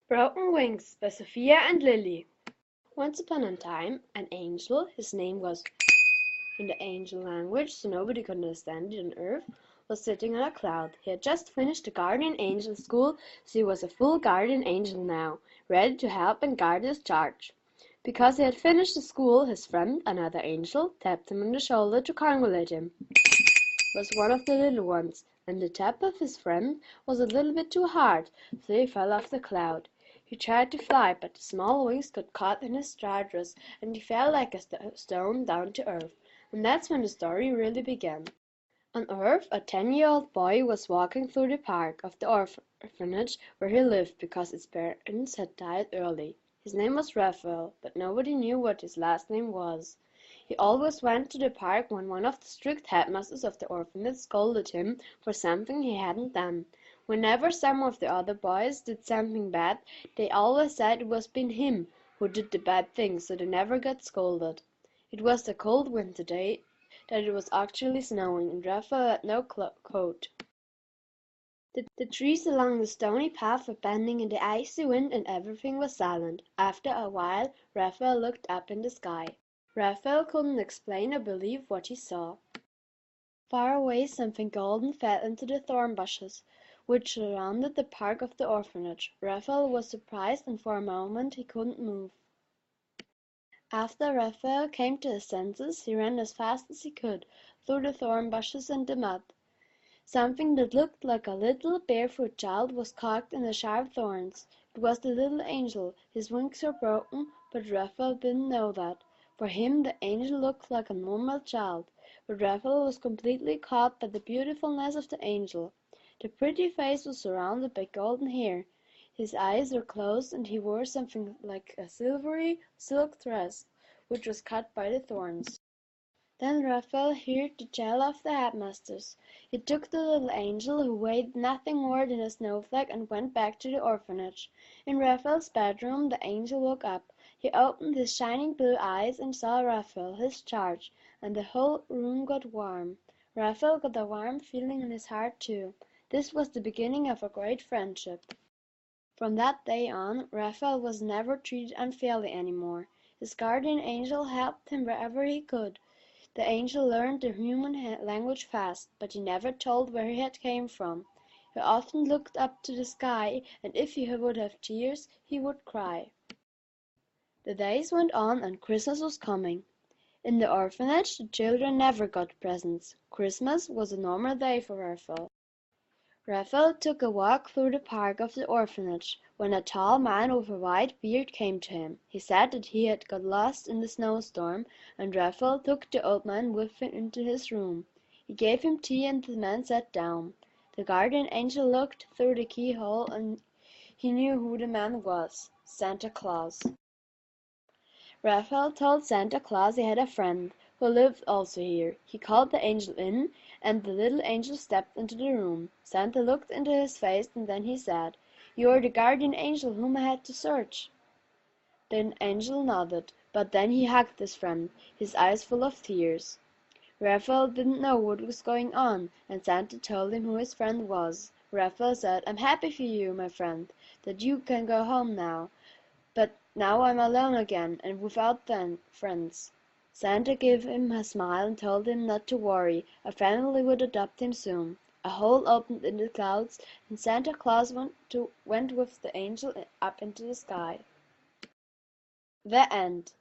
Broken Wings by Sophia and Lily. Once upon a time, an angel, his name was in the angel language, so nobody could understand it on earth, was sitting on a cloud. He had just finished the guardian angel school, so he was a full guardian angel now, ready to help and guard his charge. Because he had finished the school, his friend, another angel, tapped him on the shoulder to congratulate him. It was one of the little ones, and the tap of his friend was a little bit too hard, so he fell off the cloud. He tried to fly, but the small wings got caught in his chartreuse, and he fell like a stone down to earth. And that's when the story really began. On Earth, a 10-year-old boy was walking through the park of the orphanage where he lived because its parents had died early. His name was Raphael, but nobody knew what his last name was. He always went to the park when one of the strict headmasters of the orphanage scolded him for something he hadn't done. Whenever some of the other boys did something bad, they always said it was been him who did the bad thing, so they never got scolded. It was a cold winter day that it was actually snowing, and Raphael had no coat. The trees along the stony path were bending in the icy wind, and everything was silent. After a while, Raphael looked up in the sky. Raphael couldn't explain or believe what he saw. Far away something golden fell into the thorn bushes, which surrounded the park of the orphanage. Raphael was surprised, and for a moment he couldn't move. After Raphael came to his senses, he ran as fast as he could, through the thorn bushes and the mud. Something that looked like a little barefoot child was caught in the sharp thorns. It was the little angel. His wings were broken, but Raphael didn't know that. For him the angel looked like a normal child, but Raphael was completely caught by the beautifulness of the angel. The pretty face was surrounded by golden hair. His eyes were closed, and he wore something like a silvery silk dress, which was cut by the thorns. Then Raphael heard the yell of the headmasters. He took the little angel, who weighed nothing more than a snowflake, and went back to the orphanage. In Raphael's bedroom the angel woke up. He opened his shining blue eyes and saw Raphael, his charge, and the whole room got warm. Raphael got a warm feeling in his heart too. This was the beginning of a great friendship. From that day on, Raphael was never treated unfairly any more. His guardian angel helped him wherever he could. The angel learned the human language fast, but he never told where he had came from. He often looked up to the sky, and if he would have tears, he would cry. The days went on, and Christmas was coming. In the orphanage, the children never got presents. Christmas was a normal day for Raphael. Raphael took a walk through the park of the orphanage, when a tall man with a white beard came to him. He said that he had got lost in the snowstorm, and Raphael took the old man with him into his room. He gave him tea, and the man sat down. The guardian angel looked through the keyhole, and he knew who the man was: Santa Claus. Raphael told Santa Claus he had a friend, who lived also here. He called the angel in, and the little angel stepped into the room. Santa looked into his face, and then he said, "You are the guardian angel whom I had to search." The angel nodded, but then he hugged his friend, his eyes full of tears. Raphael didn't know what was going on, and Santa told him who his friend was. Raphael said, "I'm happy for you, my friend, that you can go home now. But now I'm alone again, and without friends." Santa gave him a smile and told him not to worry, a family would adopt him soon. A hole opened in the clouds, and Santa Claus went with the angel up into the sky. The end.